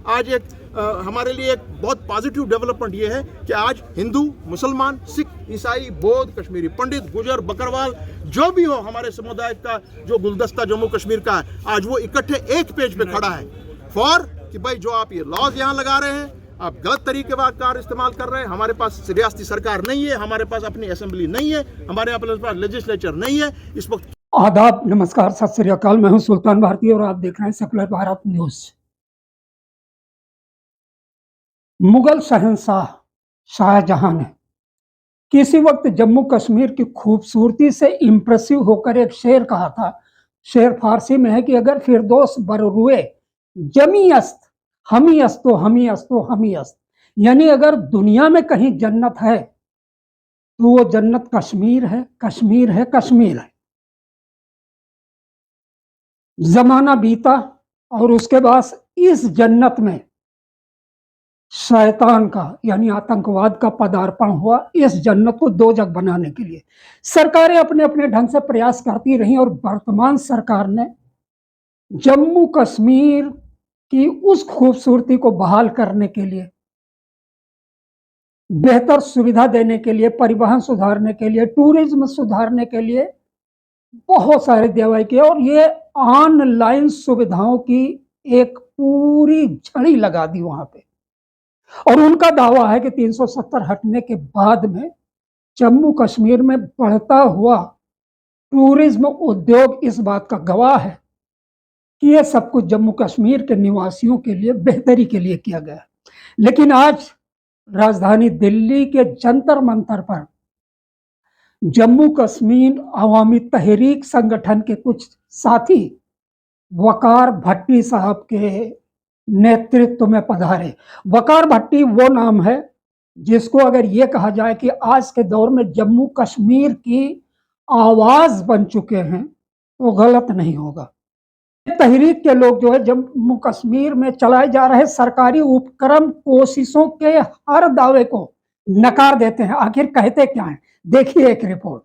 आज एक हमारे लिए एक बहुत पॉजिटिव डेवलपमेंट ये है कि आज हिंदू, मुसलमान, सिख, ईसाई, बौद्ध, कश्मीरी पंडित, गुजर, बकरवाल, जो भी हो हमारे समुदाय का जो गुलदस्ता जम्मू कश्मीर का है, आज वो इकट्ठे एक पेज पे खड़ा है फॉर कि भाई जो आप ये लॉज यहाँ लगा रहे हैं, आप गलत तरीके का कार इस्तेमाल कर रहे हैं। हमारे पास रियासती सरकार नहीं है, हमारे पास अपनी असेंबली नहीं है, हमारे पास लेजिस्लेचर नहीं है इस वक्त। आदाब, नमस्कार, सत श्री अकाल। मैं हूं सुल्तान भारती और आप देख रहे हैं सेकुलर भारत न्यूज। मुगल शहंशाह शाहजहां ने किसी वक्त जम्मू कश्मीर की खूबसूरती से इंप्रेसिव होकर एक शेर कहा था। शेर फारसी में है कि अगर फिरदौस बररुए जमी अस्त हमी अस्तो हमी अस्तो हमी अस्त, यानी अगर दुनिया में कहीं जन्नत है तो वो जन्नत कश्मीर है, कश्मीर है, कश्मीर है। जमाना बीता और उसके बाद इस जन्नत में शैतान का यानी आतंकवाद का पदार्पण हुआ। इस जन्नत को दोजख बनाने के लिए सरकारें अपने अपने ढंग से प्रयास करती रही और वर्तमान सरकार ने जम्मू कश्मीर की उस खूबसूरती को बहाल करने के लिए, बेहतर सुविधा देने के लिए, परिवहन सुधारने के लिए, टूरिज्म सुधारने के लिए बहुत सारे दावे किए और ये ऑनलाइन सुविधाओं की एक पूरी झड़ी लगा दी वहां पे। और उनका दावा है कि 370 हटने के बाद में जम्मू कश्मीर में बढ़ता हुआ टूरिज्म उद्योग इस बात का गवाह है कि यह सब कुछ जम्मू कश्मीर के निवासियों के लिए बेहतरी के लिए किया गया। लेकिन आज राजधानी दिल्ली के जंतर मंतर पर जम्मू कश्मीर अवामी तहरीक संगठन के कुछ साथी वकार भट्टी साहब के नेतृत्व में पधारे। वकार भट्टी वो नाम है जिसको अगर ये कहा जाए कि आज के दौर में जम्मू कश्मीर की आवाज बन चुके हैं तो गलत नहीं होगा। तहरीक के लोग जो है जम्मू कश्मीर में चलाए जा रहे सरकारी उपक्रम कोशिशों के हर दावे को नकार देते हैं। आखिर कहते क्या हैं, देखिए एक रिपोर्ट।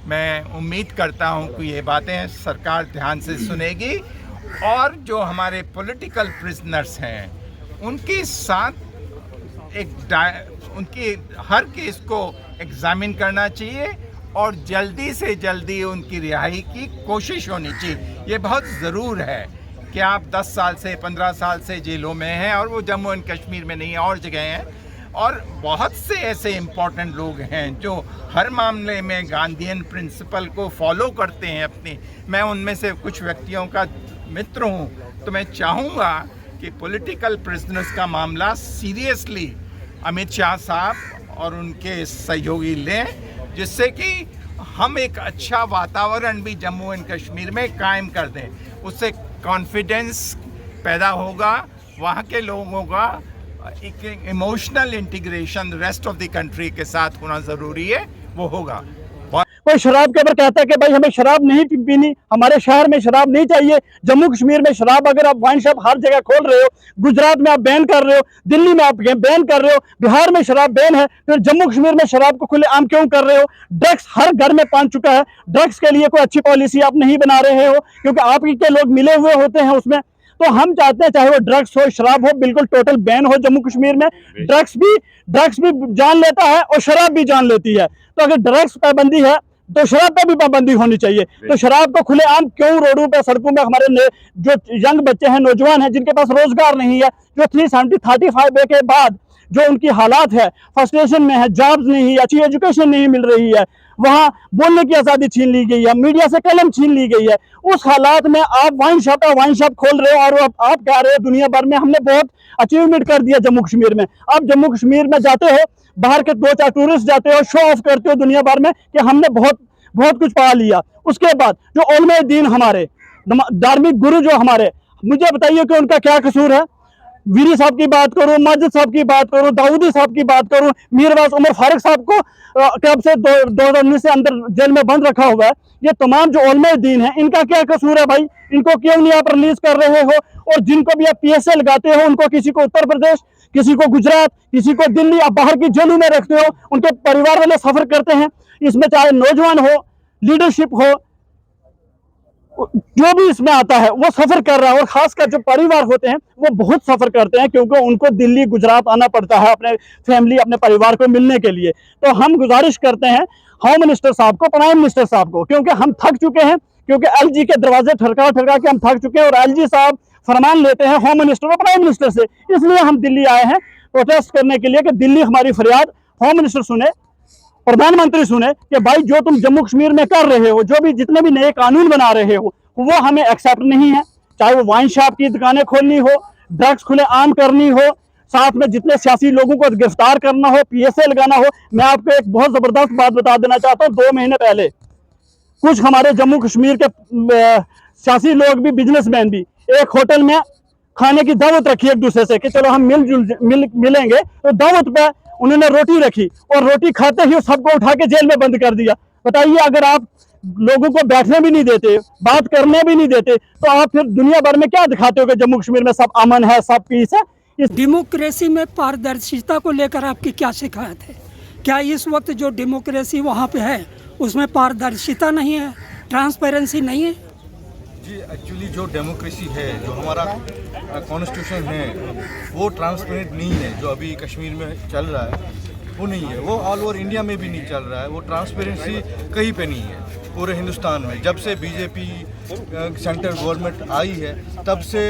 मैं उम्मीद करता हूं कि ये बातें सरकार ध्यान से सुनेगी और जो हमारे पॉलिटिकल प्रिजनर्स हैं उनके साथ उनकी हर केस को एग्जामिन करना चाहिए और जल्दी से जल्दी उनकी रिहाई की कोशिश होनी चाहिए। ये बहुत ज़रूर है कि आप 10 साल से 15 साल से जेलों में हैं और वो जम्मू एंड कश्मीर में नहीं और जगह हैं, और बहुत से ऐसे इम्पोर्टेंट लोग हैं जो हर मामले में गांधीयन प्रिंसिपल को फॉलो करते हैं अपनी। मैं उनमें से कुछ व्यक्तियों का मित्र हूँ, तो मैं चाहूँगा कि पॉलिटिकल प्रिजनर्स का मामला सीरियसली अमित शाह साहब और उनके सहयोगी लें, जिससे कि हम एक अच्छा वातावरण भी जम्मू एंड कश्मीर में कायम कर दें। उससे कॉन्फिडेंस पैदा होगा, वहाँ के लोगों का एक emotional integration rest of the country के साथ होना ज़रूरी है, वो होगा। कोई शराब के ऊपर कहता है कि भाई हमें शराब नहीं पीनी, हमारे शहर में शराब नहीं चाहिए। जम्मू कश्मीर में शराब, अगर आप वाइन शॉप हर जगह खोल रहे हो, गुजरात में आप बैन कर रहे हो, दिल्ली में आप बैन कर रहे हो, बिहार में शराब बैन है, फिर जम्मू कश्मीर में शराब को खुलेआम क्यों कर रहे हो? ड्रग्स हर घर में पहुंच चुका है। ड्रग्स के लिए कोई अच्छी पॉलिसी आप नहीं बना रहे हो क्योंकि आपके के लोग मिले हुए होते हैं उसमें। तो हम चाहते हैं चाहे वो ड्रग्स हो, शराब हो, बिल्कुल टोटल बैन हो जम्मू कश्मीर में। ड्रग्स भी जान लेता है और शराब भी जान लेती है। तो अगर ड्रग्स पाबंदी है तो शराब पे भी पाबंदी होनी चाहिए। तो शराब को खुलेआम क्यों रोडों पे, सड़कों में हमारे जो यंग बच्चे हैं, नौजवान हैं, जिनके पास रोजगार नहीं है, जो 335 के बाद जो उनकी हालात है, फ्रस्ट्रेशन में है, जॉब्स नहीं है, अच्छी एजुकेशन नहीं मिल रही है, वहाँ बोलने की आज़ादी छीन ली गई है, मीडिया से कलम छीन ली गई है, उस हालात में आप वाइन शॉप खोल रहे हो और आप कह रहे हो दुनिया भर में हमने बहुत अचीवमेंट कर दिया जम्मू कश्मीर में। आप जम्मू कश्मीर में जाते हो, बाहर के 2-4 टूरिस्ट जाते हो, शो ऑफ करते हो दुनिया भर में कि हमने बहुत कुछ पा लिया। उसके बाद जो उलमा दीन हमारे धार्मिक गुरु जो हमारे, मुझे बताइए कि उनका क्या कसूर है? वीरी साहब की बात करूं, माजिद साहब की बात करूं, दाऊदी साहब की बात करूं, मीरवास उमर फारूक साहब को कब से 2019 से अंदर जेल में बंद रखा हुआ है। ये तमाम जो उलमा दीन है, इनका क्या कसूर है भाई? इनको क्यों नहीं आप रिलीज कर रहे हो? और जिनको भी आप PSA लगाते हो, उनको किसी को उत्तर प्रदेश, किसी को गुजरात, किसी को दिल्ली, आप बाहर की जेलों में रखते हो, उनके परिवार वाले सफर करते हैं। इसमें चाहे नौजवान हो, लीडरशिप हो, जो भी इसमें आता है वो सफर कर रहा है। और खासकर जो परिवार होते हैं वो बहुत सफर करते हैं, क्योंकि उनको दिल्ली गुजरात आना पड़ता है अपने फैमिली अपने परिवार को मिलने के लिए। तो हम गुजारिश करते हैं होम मिनिस्टर साहब को, प्राइम मिनिस्टर साहब को, क्योंकि हम थक चुके हैं, क्योंकि एलजी के दरवाजे ठरका ठरका के हम थक चुके हैं। और एलजी साहब फरमान लेते हैं होम मिनिस्टर और प्राइम मिनिस्टर से, इसलिए हम दिल्ली आए हैं प्रोटेस्ट करने के लिए कि दिल्ली हमारी फरियाद होम मिनिस्टर सुने, प्रधानमंत्री सुने कि भाई जो तुम जम्मू कश्मीर में कर रहे हो, जो भी जितने भी नए कानून बना रहे हो, वो हमें एक्सेप्ट नहीं है। चाहे वो वाइन शॉप की दुकानें खोलनी हो, ड्रग्स खुले आम करनी हो, साथ में जितने सियासी लोगों को गिरफ्तार करना हो, पीएसए लगाना हो। मैं आपको एक बहुत जबरदस्त बात बता देना चाहता हूँ। 2 महीने पहले कुछ हमारे जम्मू कश्मीर के सियासी लोग भी, बिजनेसमैन भी, एक होटल में खाने की दावत रखी एक दूसरे से कि चलो हम मिलेंगे। तो दावत पे उन्होंने रोटी रखी और रोटी खाते ही सबको उठा के जेल में बंद कर दिया। बताइए, अगर आप लोगों को बैठने भी नहीं देते, बात करने भी नहीं देते, तो आप फिर दुनिया भर में क्या दिखाते हो कि जम्मू कश्मीर में सब अमन है, सब पीस है। इस डेमोक्रेसी में पारदर्शिता को लेकर आपकी क्या शिकायत है? क्या इस वक्त जो डेमोक्रेसी वहाँ पे है उसमें पारदर्शिता नहीं है, ट्रांसपेरेंसी नहीं है? जी, एक्चुअली जो डेमोक्रेसी है, जो हमारा कॉन्स्टिट्यूशन है, वो ट्रांसपेरेंट नहीं है। जो अभी कश्मीर में चल रहा है वो नहीं है, वो ऑल ओवर इंडिया में भी नहीं चल रहा है। वो ट्रांसपेरेंसी कहीं पे नहीं है पूरे हिंदुस्तान में। जब से बीजेपी सेंट्रल गवर्नमेंट आई है, तब से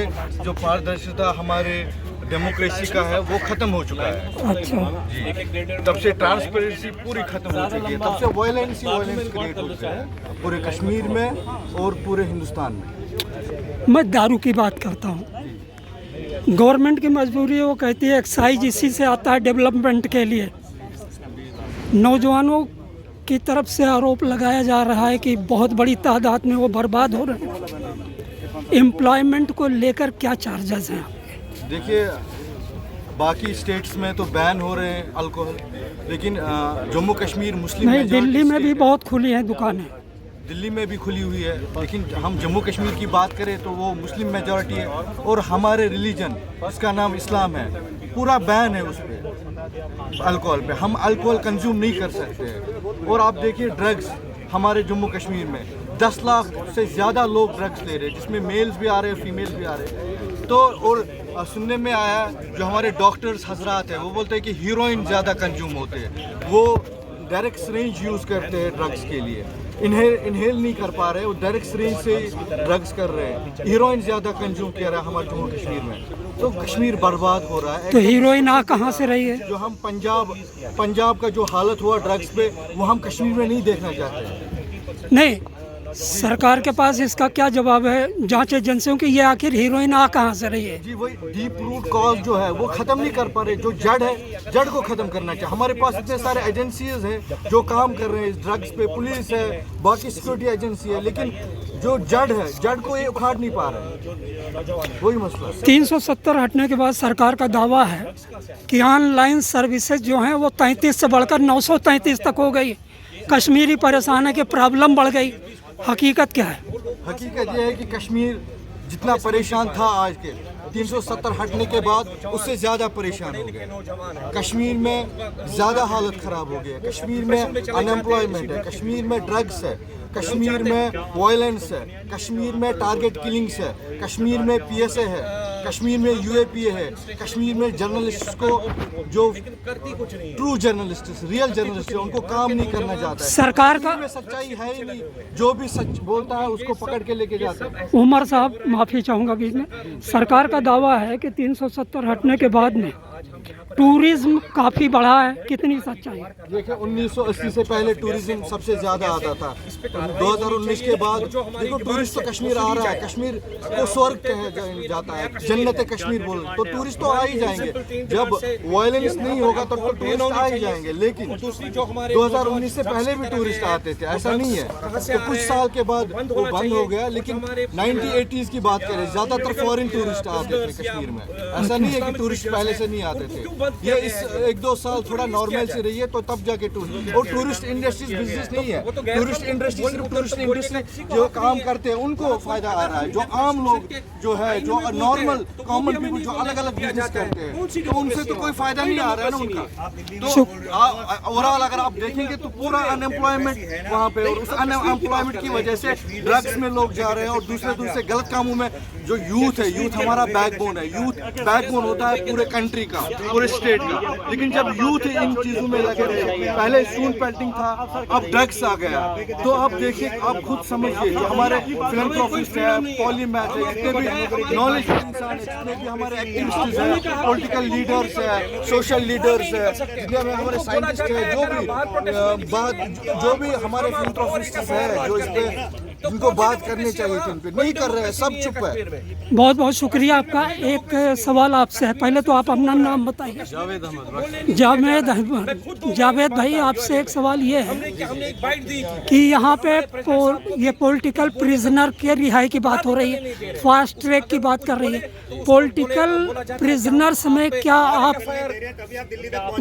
जो पारदर्शिता हमारे डेमोक्रेसी का है वो ख़त्म हो चुका है। अच्छा जी, तब से ट्रांसपेरेंसी पूरी ख़त्म हो चुकी है। तब से वायलेंस क्रिएट हो चुका है पूरे कश्मीर में और पूरे हिंदुस्तान में। मैं दारू की बात करता हूँ। गवर्नमेंट की मजबूरी है, वो कहती है एक्साइज इसी से आता है डेवलपमेंट के लिए। नौजवानों की तरफ से आरोप लगाया जा रहा है कि बहुत बड़ी तादाद में वो बर्बाद हो रहे हैं। एम्प्लॉयमेंट को लेकर क्या चार्जेस हैं? देखिए, बाकी स्टेट्स में तो बैन हो रहे हैं अल्कोहल, लेकिन जम्मू कश्मीर मुस्लिम नहीं, मेजॉरिटी दिल्ली में भी स्टेट है। बहुत खुली हैं दुकानें। दिल्ली में भी खुली हुई है, लेकिन हम जम्मू कश्मीर की बात करें तो वो मुस्लिम मेजॉरिटी है। और हमारे रिलीजन, इसका नाम इस्लाम है, पूरा बैन है उस पर, अल्कोहल पे। हम अल्कोहल कंज्यूम नहीं कर सकते हैं। और आप देखिए, ड्रग्स हमारे जम्मू कश्मीर में 10 लाख से ज़्यादा लोग ड्रग्स ले रहे हैं, जिसमें मेल्स भी आ रहे हैं, फीमेल्स भी आ रहे हैं। तो और सुनने में आया, जो हमारे डॉक्टर्स हजरात हैं वो बोलते हैं कि हीरोइन ज़्यादा कंज्यूम होते हैं, वो डायरेक्ट सिरिंज यूज़ करते हैं ड्रग्स के लिए, इनहेल नहीं कर पा रहे, वो डायरेक्ट सिरिंज से ड्रग्स कर रहे हैं। हीरोइन ज़्यादा कंज्यूम किया रहा है हमारे जम्मू कश्मीर में, तो कश्मीर बर्बाद हो रहा है। तो हीरोइन आ कहाँ से रही है? जो हम पंजाब का जो हालत हुआ ड्रग्स पे, वो हम कश्मीर में नहीं देखना चाहते हैं। नहीं, सरकार के पास इसका क्या जवाब है जांच एजेंसियों की? ये आखिर हीरोइन आ कहाँ से रही है? जी, वही डीप रूट कॉज जो है वो ख़त्म नहीं कर पा रहे। जो जड़ है, जड़ को ख़त्म करना चाहिए। हमारे पास इतने सारे एजेंसीज हैं जो काम कर रहे हैं इस ड्रग्स पे, पुलिस है, बाकी सिक्योरिटी एजेंसी है, लेकिन जो जड़ है, जड़ को ये उखाड़ नहीं पा रहे। वही मसला। 370 हटने के बाद सरकार का दावा है कि ऑनलाइन सर्विसेज जो हैं वो 33 से बढ़कर 933 तक हो गई। कश्मीरी परेशान है कि प्रॉब्लम बढ़ गई। हकीकत क्या है? हकीकत यह है कि कश्मीर जितना परेशान था आज के 370 हटने के बाद, उससे ज़्यादा परेशान हो गए। कश्मीर में ज़्यादा हालत ख़राब हो गई है। कश्मीर में अनएम्प्लॉयमेंट है, कश्मीर में ड्रग्स है, कश्मीर में वायलेंस है, कश्मीर में टारगेट किलिंग्स है, कश्मीर में पीएसए है, कश्मीर में यूएपीए है, कश्मीर में जर्नलिस्ट को, जो ट्रू जर्नलिस्ट, रियल जर्नलिस्ट है, उनको काम नहीं करना चाहता है। सरकार का में सच्चाई है ही नहीं, जो भी सच बोलता है उसको पकड़ के लेके जाते हैं। उमर साहब, माफ़ी चाहूँगा बीच में। सरकार का दावा है कि 370 हटने के बाद में टूरिज्म काफ़ी बढ़ा है। कितनी सच्चाई है? देखिए, 1980 से पहले टूरिज्म सबसे ज़्यादा आता था। 2019 के बाद देखो, टूरिस्ट तो कश्मीर आ रहा है। कश्मीर को स्वर्ग कहा जाता है, जन्नत कश्मीर बोल, तो टूरिस्ट तो आ ही जाएंगे। जब वायलेंस नहीं होगा तब तो टूरिस्ट आ ही जाएंगे। लेकिन 2019 से पहले भी टूरिस्ट आते थे, ऐसा नहीं है। तो कुछ साल के बाद वो बंद हो गया। लेकिन 90-80s की बात करें, ज़्यादातर फॉरेन टूरिस्ट आते थे कश्मीर में। ऐसा नहीं है कि टूरिस्ट पहले से नहीं आते थे। ये इस 1-2 साल थोड़ा नॉर्मल से रही है तो तब जाके टूरिस्ट इंडस्ट्रीज बिजनेस नहीं है। टूरिस्ट इंडस्ट्री सिर्फ टूरिस्ट इंडस्ट्री जो काम करते हैं उनको फायदा आ रहा है। जो आम लोग जो है, जो नॉर्मल कॉमन पीपल जो अलग अलग बिजनेस करते हैं, तो उनसे तो कोई फायदा नहीं आ रहा है ना उनका। तो ओवरऑल अगर आप देखेंगे तो पूरा अनएम्प्लॉयमेंट वहाँ पे, और उस अनएम्प्लॉयमेंट की वजह से ड्रग्स में लोग जा रहे हैं और दूसरे गलत कामों में। जो यूथ है, यूथ हमारा बैकबोन है। यूथ बैकबोन होता है पूरे कंट्री का, पूरे स्टेट का। लेकिन जब यूथ इन चीजों में लगे रहे, पहले स्टोन पेल्टिंग था, अब ड्रग्स आ गया, तो आप देखिए, आप खुद समझिए, जो हमारे फिलैंथ्रोपिस्ट है, पॉलीमैथ है, जितने भी नॉलेज इंसान है, जितने भी हमारे एक्टिविस्ट्स हैं, पॉलिटिकल लीडर्स है, सोशल लीडर्स है, जितने हमारे साइंटिस्ट है, जो भी हमारे फिलैंथ्रोपिस्ट है, जो इस पे जिनको बात करनी चाहिए थी, इन पे नहीं कर रहे हैं, सब चुप है। बहुत बहुत शुक्रिया आपका। एक सवाल आपसे है, पहले तो आप अपना नाम बताइए। जावेद भाई, आपसे एक सवाल ये है कि यहाँ पे ये पॉलिटिकल प्रिजनर के रिहाई की बात हो रही है, फास्ट ट्रैक की बात कर रही है। पॉलिटिकल प्रिजनर्स में क्या आप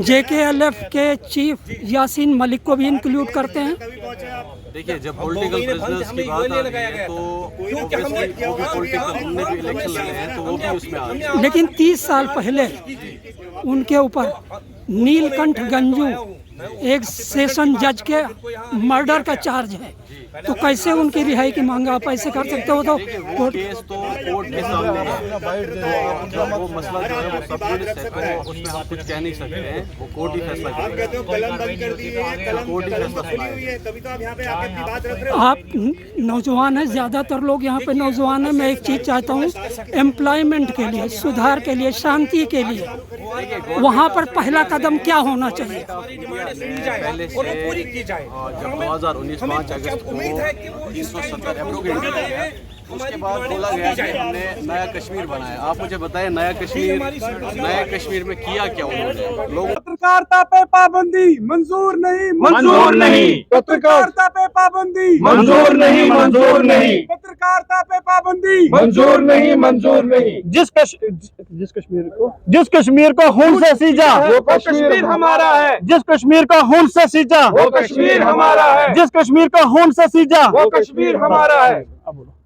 JKLF के चीफ यासीन मलिक को भी इंक्लूड करते हैं? देखिए, जब पॉलिटिकल प्रिजनर्स की बात आ रही है तो ऑब्वियसली वो भी पॉलिटिकल, हमने भी इलेक्शन लड़े हैं तो वो भी उसमें आ रहे हैं। लेकिन 30 साल पहले उनके ऊपर नीलकंठ गंजू, एक सेशन जज के मर्डर का चार्ज है, तो कैसे उनकी रिहाई की मांग आप ऐसे कर सकते हो? तो केस तो कोर्ट के सामने है, तो वो मसला जो है वो सब जुडिस है, तो उसमें हम कुछ कह नहीं सकते हैं, वो कोर्ट ही फैसला करेगा। कोर्ट ही फैसला सुनाएगा। आप नौजवान हैं, ज़्यादातर लोग यहाँ पे नौजवान हैं। मैं एक चीज़ चाहता हूँ, एम्प्लॉयमेंट के लिए, सुधार के लिए, शांति के लिए वहाँ पर पहला कदम क्या होना चाहिए? पहले से जब 2019 5 अगस्त को 370 एब्रोगेट किया गया, उसके बाद बोला गया कि हमने नया कश्मीर बनाया। आप मुझे बताएं, नया कश्मीर में किया क्या उन्होंने? लोग पत्रकारिता पे पाबंदी मंजूर नहीं, मंजूर नहीं। पत्रकारिता पे पाबंदी मंजूर नहीं, मंजूर नहीं। पत्रकारिता पे पाबंदी मंजूर नहीं, मंजूर नहीं। जिस कश्मीर को खून से सींचा वो कश्मीर हमारा है। जिस कश्मीर को खून से सींचा वो कश्मीर हमारा है। जिस कश्मीर को खून से सींचा वो कश्मीर हमारा है। अब बोलो।